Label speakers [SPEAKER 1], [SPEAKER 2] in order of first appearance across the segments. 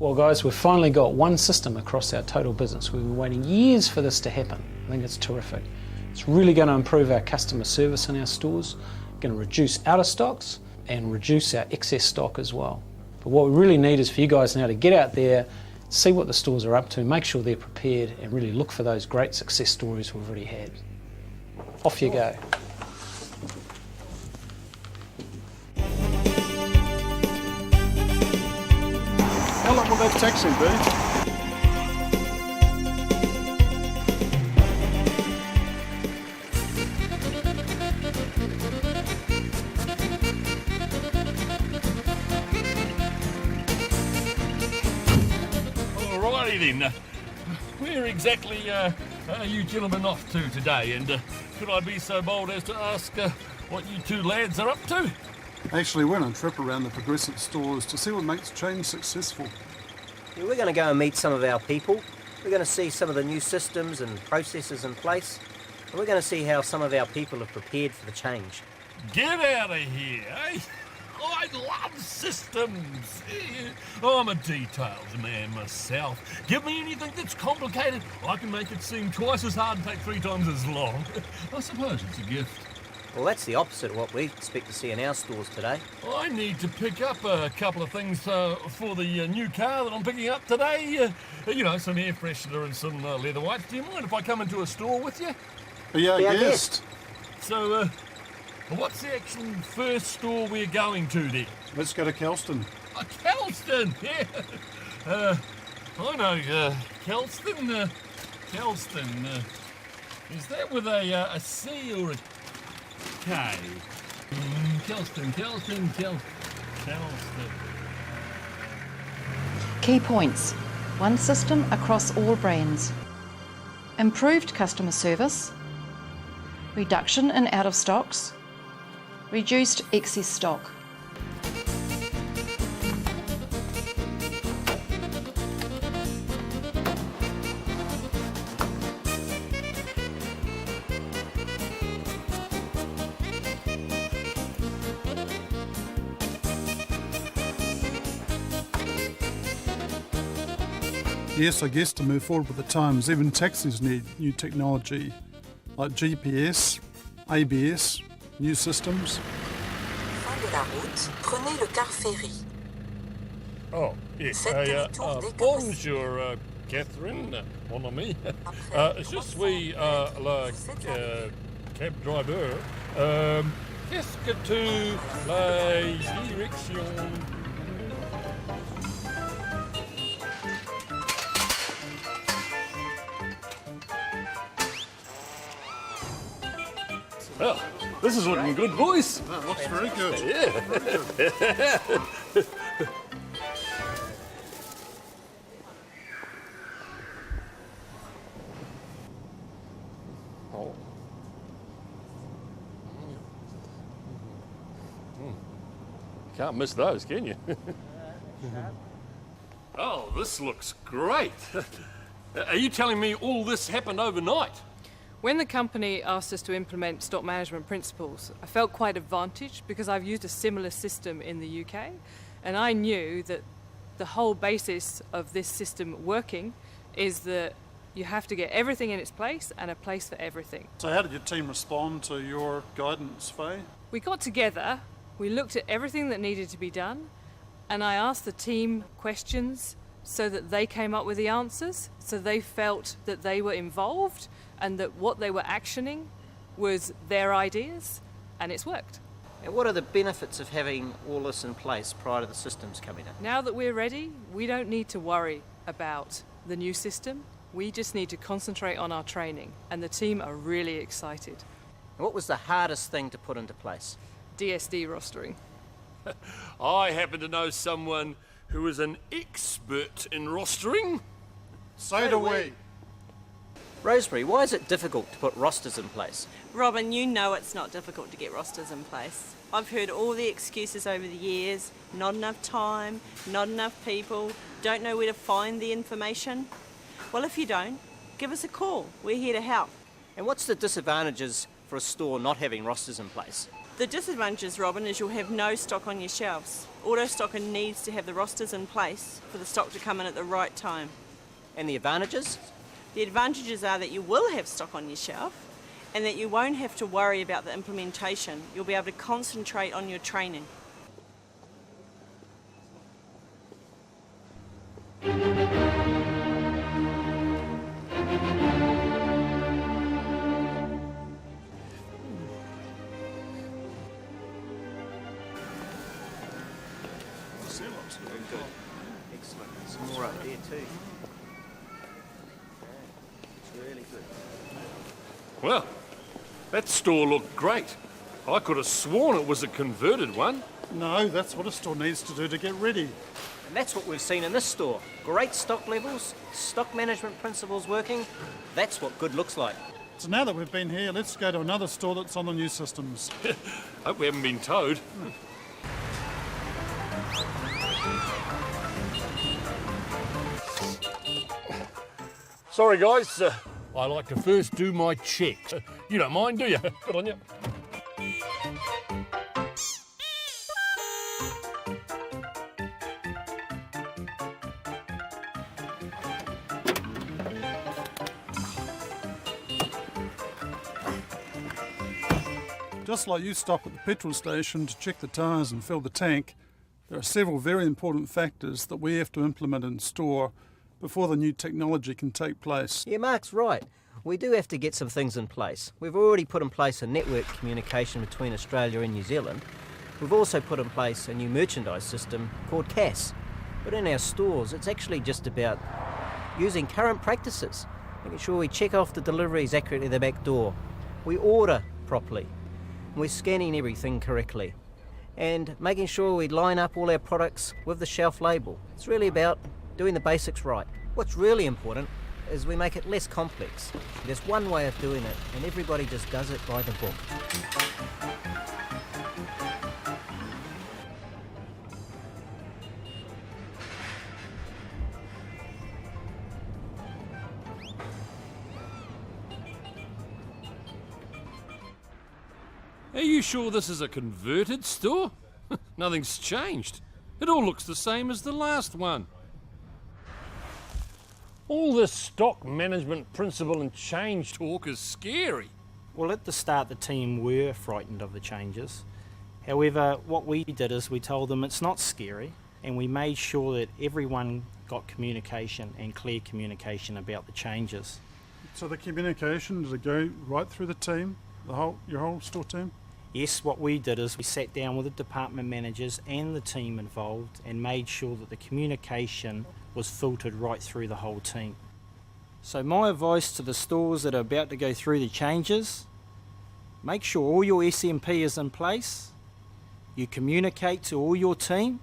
[SPEAKER 1] Well guys, we've finally got one system across our total business. We've been waiting years for this to happen. I think it's terrific. It's really going to improve our customer service in our stores, going to reduce out of stocks and reduce our excess stock as well. But what we really need is for you guys now to get out there, see what the stores are up to, make sure they're prepared and really look for those great success stories we've already had. Off you go.
[SPEAKER 2] How long will that taxi be?
[SPEAKER 3] Alrighty then, where exactly are you gentlemen off to today, and could I be so bold as to ask what you two lads are up to?
[SPEAKER 2] Actually, we're on a trip around the Progressive stores to see what makes change successful.
[SPEAKER 4] Yeah, we're going to go and meet some of our people. We're going to see some of the new systems and processes in place. And we're going to see how some of our people have prepared for the change.
[SPEAKER 3] Get out of here, eh? I love systems. I'm a details man myself. Give me anything that's complicated, I can make it seem twice as hard and take 3 times as long. I suppose it's a gift.
[SPEAKER 4] Well, that's the opposite of what we expect to see in our stores today.
[SPEAKER 3] I need to pick up a couple of things for the new car that I'm picking up today. You know, some air freshener and some leather whites. Do you mind if I come into a store with you?
[SPEAKER 2] Be our guest.
[SPEAKER 3] So, what's the actual first store we're going to then?
[SPEAKER 2] Let's go to Kelston.
[SPEAKER 3] Kelston, yeah. I know Kelston. Kelston. Is that with a C or a K? Kelston.
[SPEAKER 5] Key points. One system across all brands. Improved customer service. Reduction in out of stocks. Reduced excess stock.
[SPEAKER 2] Yes, I guess to move forward with the times, even taxis need new technology like GPS, ABS, new systems.
[SPEAKER 6] Fin de la route, prenez le car ferry.
[SPEAKER 3] Oh, yes.
[SPEAKER 6] Faites demi-tour dès que
[SPEAKER 3] Bonjour, Catherine, mon ami. Je suis la cab driver. Qu'est-ce que tu la direction? Well, this is looking good, boys.
[SPEAKER 2] That looks very good.
[SPEAKER 3] Yeah. Oh. Can't miss those, can you? Oh, this looks great. Are you telling me all this happened overnight?
[SPEAKER 7] When the company asked us to implement stock management principles, I felt quite advantaged because I've used a similar system in the UK, and I knew that the whole basis of this system working is that you have to get everything in its place and a place for everything.
[SPEAKER 2] So how did your team respond to your guidance, Faye?
[SPEAKER 7] We got together, we looked at everything that needed to be done, and I asked the team questions so that they came up with the answers, so they felt that they were involved and that what they were actioning was their ideas, and it's worked.
[SPEAKER 4] And what are the benefits of having all this in place prior to the systems coming in?
[SPEAKER 7] Now that we're ready, we don't need to worry about the new system. We just need to concentrate on our training, and the team are really excited.
[SPEAKER 4] And what was the hardest thing to put into place?
[SPEAKER 7] DSD rostering.
[SPEAKER 3] I happen to know someone who is an expert in rostering.
[SPEAKER 2] So do we.
[SPEAKER 4] Rosemary, why is it difficult to put rosters in place?
[SPEAKER 8] Robin, you know it's not difficult to get rosters in place. I've heard all the excuses over the years. Not enough time, not enough people, don't know where to find the information. Well, if you don't, give us a call. We're here to help.
[SPEAKER 4] And what's the disadvantages for a store not having rosters in place.
[SPEAKER 8] The disadvantages, Robin, is you'll have no stock on your shelves. Autostocker needs to have the rosters in place for the stock to come in at the right time.
[SPEAKER 4] And the advantages?
[SPEAKER 8] The advantages are that you will have stock on your shelf and that you won't have to worry about the implementation. You'll be able to concentrate on your training.
[SPEAKER 4] Very good. Excellent. Some more up there too. It's really good.
[SPEAKER 3] Well, that store looked great. I could have sworn it was a converted one.
[SPEAKER 2] No, that's what a store needs to do to get ready.
[SPEAKER 4] And that's what we've seen in this store. Great stock levels, stock management principles working. That's what good looks like.
[SPEAKER 2] So now that we've been here, let's go to another store that's on the new systems.
[SPEAKER 3] Hope we haven't been towed. Sorry, guys. I like to first do my checks. You don't mind, do you? Good on you.
[SPEAKER 2] Just like you stop at the petrol station to check the tyres and fill the tank, there are several very important factors that we have to implement in store before the new technology can take place.
[SPEAKER 4] Yeah, Mark's right. We do have to get some things in place. We've already put in place a network communication between Australia and New Zealand. We've also put in place a new merchandise system called CAS. But in our stores, it's actually just about using current practices, making sure we check off the deliveries accurately at the back door. We order properly. And we're scanning everything correctly. And making sure we line up all our products with the shelf label. It's really about doing the basics right. What's really important is we make it less complex. There's one way of doing it, and everybody just does it by the book.
[SPEAKER 3] Are you sure this is a converted store? Nothing's changed. It all looks the same as the last one. All this stock management principle and change talk is scary.
[SPEAKER 9] Well, at the start the team were frightened of the changes. However, what we did is we told them it's not scary, and we made sure that everyone got communication and clear communication about the changes.
[SPEAKER 2] So the communication, does it go right through the team, your whole store team?
[SPEAKER 9] Yes, what we did is we sat down with the department managers and the team involved and made sure that the communication was filtered right through the whole team. So my advice to the stores that are about to go through the changes, make sure all your SMP is in place, you communicate to all your team,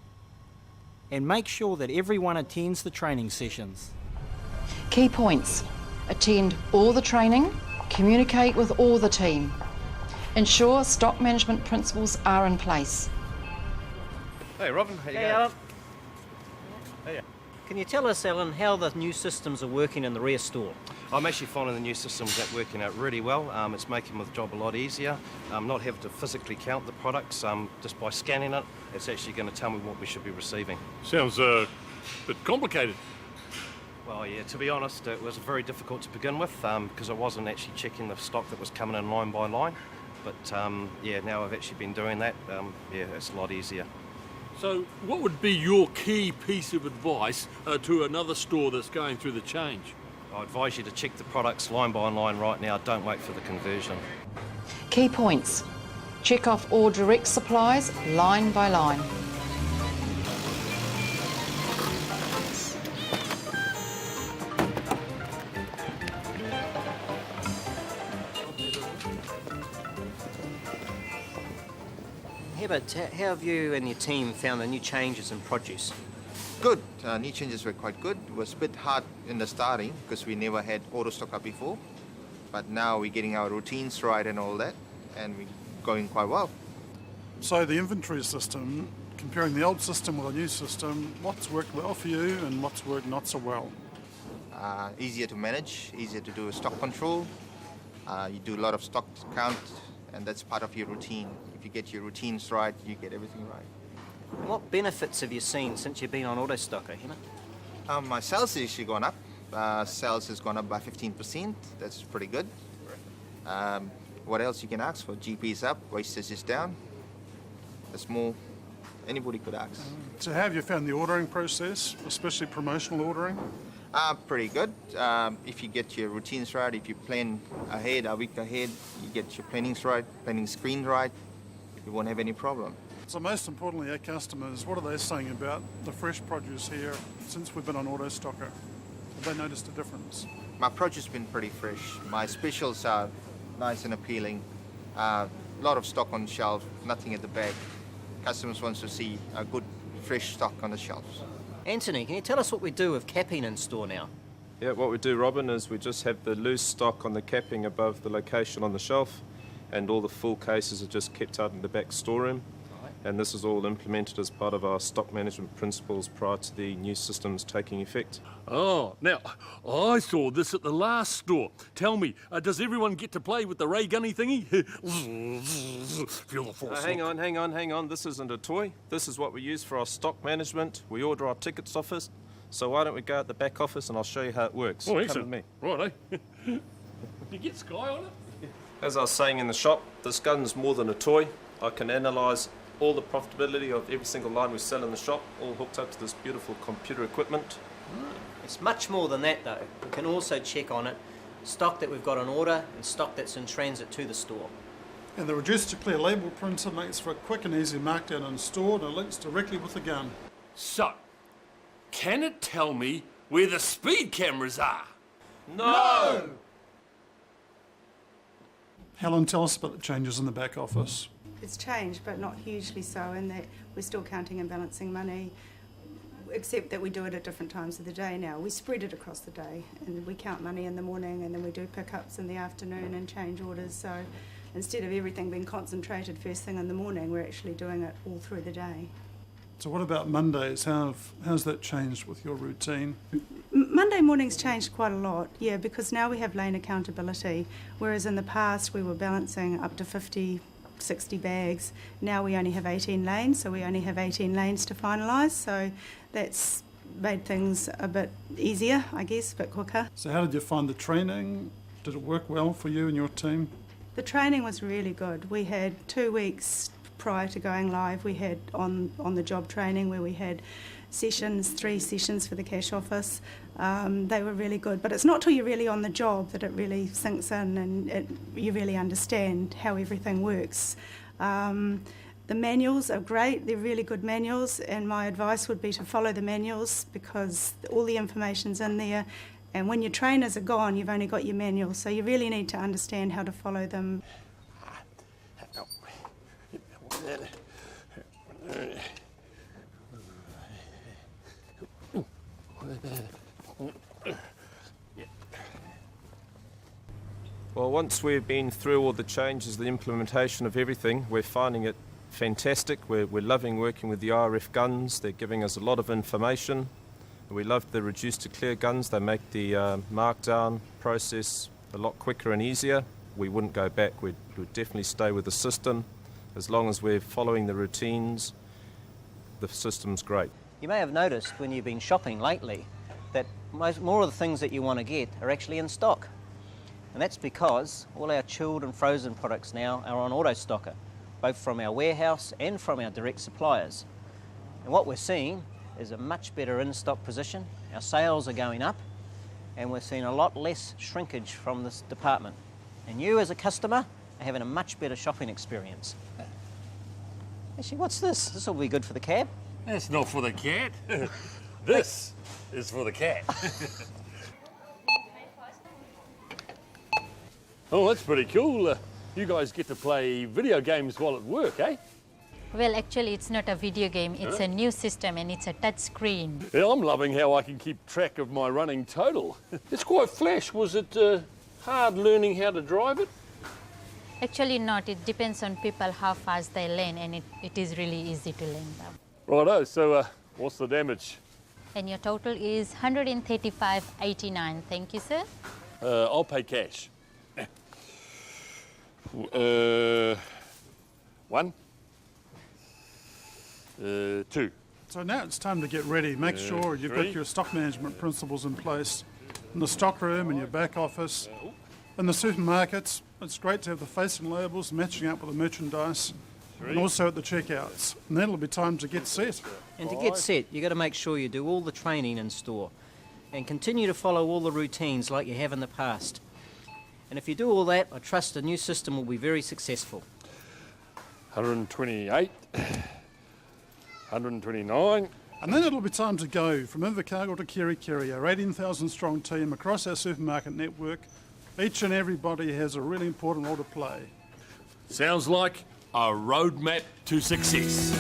[SPEAKER 9] and make sure that everyone attends the training sessions.
[SPEAKER 5] Key points: attend all the training, communicate with all the team, ensure stock management principles are in place.
[SPEAKER 10] Hey Robin, how you
[SPEAKER 4] Hey,
[SPEAKER 10] going?
[SPEAKER 4] Alan.
[SPEAKER 10] Hey.
[SPEAKER 4] Can you tell us, Alan, how the new systems are working in the rear store?
[SPEAKER 10] I'm actually finding the new systems that working out really well. It's making the job a lot easier. Not having to physically count the products. Just by scanning it, it's actually going to tell me what we should be receiving.
[SPEAKER 3] Sounds a bit complicated.
[SPEAKER 10] Well, yeah, to be honest, it was very difficult to begin with because I wasn't actually checking the stock that was coming in line by line. But yeah, now I've actually been doing that. Yeah, it's a lot easier.
[SPEAKER 3] So what would be your key piece of advice to another store that's going through the change?
[SPEAKER 10] I advise you to check the products line by line right now. Don't wait for the conversion.
[SPEAKER 5] Key points: check off all direct supplies line by line.
[SPEAKER 4] How have you and your team found the new changes in produce?
[SPEAKER 11] Good. New changes were quite good. It was a bit hard in the starting because we never had autostocker before. But now we're getting our routines right and all that, and we're going quite well.
[SPEAKER 2] So the inventory system, comparing the old system with the new system, what's worked well for you and what's worked not so well?
[SPEAKER 11] Easier to manage, easier to do stock control, You do a lot of stock count, and that's part of your routine. If you get your routines right, you get everything right.
[SPEAKER 4] And what benefits have you seen since you've been on AutoStocker, Hema?
[SPEAKER 11] My sales has actually gone up. Sales has gone up by 15%. That's pretty good. What else you can ask for? GP is up, wastage is down. That's more anybody could ask.
[SPEAKER 2] So how have you found the ordering process, especially promotional ordering?
[SPEAKER 11] Pretty good. If you get your routines right, if you plan ahead, a week ahead, you get your plannings right, planning screen right, you won't have any problem.
[SPEAKER 2] So most importantly, our customers, what are they saying about the fresh produce here since we've been on AutoStocker? Have they noticed a difference?
[SPEAKER 11] My approach has been pretty fresh. My specials are nice and appealing. A lot of stock on shelf, nothing at the back. Customers want to see a good fresh stock on the shelves.
[SPEAKER 4] Anthony, can you tell us what we do with capping in store now?
[SPEAKER 10] Yeah, what we do, Robin, is we just have the loose stock on the capping above the location on the shelf, and all the full cases are just kept out in the back storeroom. And this is all implemented as part of our stock management principles prior to the new systems taking effect.
[SPEAKER 3] Oh, now, I saw this at the last store. Tell me, does everyone get to play with the ray gunny thingy? Feel the force.
[SPEAKER 10] Hang on. This isn't a toy. This is what we use for our stock management. We order our tickets off us. So why don't we go at the back office and I'll show you how it works.
[SPEAKER 3] Oh,
[SPEAKER 10] Come with me.
[SPEAKER 3] Right, eh? You get Sky on it?
[SPEAKER 10] As I was saying in the shop, this gun's more than a toy. I can analyse all the profitability of every single line we sell in the shop, all hooked up to this beautiful computer equipment.
[SPEAKER 4] It's much more than that though. We can also check on it stock that we've got on order and stock that's in transit to the store.
[SPEAKER 2] And the reduced to clear label printer makes for a quick and easy markdown in store, and it links directly with the gun.
[SPEAKER 3] So, can it tell me where the speed cameras are?
[SPEAKER 10] No!
[SPEAKER 2] Helen, tell us about the changes in the back office.
[SPEAKER 12] It's changed, but not hugely so, in that we're still counting and balancing money, except that we do it at different times of the day now. We spread it across the day, and we count money in the morning, and then we do pickups in the afternoon and change orders. So instead of everything being concentrated first thing in the morning, we're actually doing it all through the day.
[SPEAKER 2] So what about Mondays? How's that changed with your routine?
[SPEAKER 12] Monday mornings changed quite a lot, yeah, because now we have lane accountability, whereas in the past we were balancing up to 50, 60 bags. Now we only have 18 lanes, so we only have 18 lanes to finalise, so that's made things a bit easier, I guess, a bit quicker.
[SPEAKER 2] So how did you find the training? Did it work well for you and your team?
[SPEAKER 12] The training was really good. We had 2 weeks prior to going live. We had on the job training where we had sessions, 3 sessions for the cash office. They were really good, but it's not till you're really on the job that it really sinks in and you really understand how everything works. The manuals are great, they're really good manuals, and my advice would be to follow the manuals because all the information's in there, and when your trainers are gone you've only got your manuals, so you really need to understand how to follow them.
[SPEAKER 10] Well, once we've been through all the changes, the implementation of everything, we're finding it fantastic. We're loving working with the RF guns. They're giving us a lot of information. We love the reduced to clear guns. They make the markdown process a lot quicker and easier. We wouldn't go back. We'd definitely stay with the system. As long as we're following the routines, the system's great.
[SPEAKER 4] You may have noticed when you've been shopping lately that more of the things that you want to get are actually in stock. And that's because all our chilled and frozen products now are on AutoStocker, both from our warehouse and from our direct suppliers. And what we're seeing is a much better in-stock position. Our sales are going up and we're seeing a lot less shrinkage from this department. And you as a customer are having a much better shopping experience. Actually, what's this? This will be good for the cab.
[SPEAKER 3] That's not for the cat. This is for the cat. Oh, that's pretty cool. You guys get to play video games while at work, eh?
[SPEAKER 13] Well, actually, it's not a video game. It's a new system and it's a touch screen.
[SPEAKER 3] Yeah, I'm loving how I can keep track of my running total. It's quite flash. Was it hard learning how to drive it?
[SPEAKER 13] Actually not. It depends on people how fast they learn, and it is really easy to learn them.
[SPEAKER 3] Righto, so what's the damage?
[SPEAKER 13] And your total is 135.89. Thank you, sir.
[SPEAKER 3] I'll pay cash. One. Two.
[SPEAKER 2] So now it's time to get ready. Make sure you've got
[SPEAKER 3] three.
[SPEAKER 2] your stock management principles in place in the stock room, in your back office, in the supermarkets. It's great to have the facing labels matching up with the merchandise, and also at the checkouts. And then it'll be time to get set.
[SPEAKER 4] And to get set, you've got to make sure you do all the training in store and continue to follow all the routines like you have in the past. And if you do all that, I trust the new system will be very successful.
[SPEAKER 3] 128. 129.
[SPEAKER 2] And then it'll be time to go from Invercargill to Kerikeri, our 18,000 strong team across our supermarket network. Each and everybody has a really important role to play.
[SPEAKER 3] Sounds like a roadmap to success.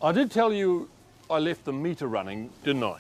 [SPEAKER 3] I did tell you I left the meter running, didn't I?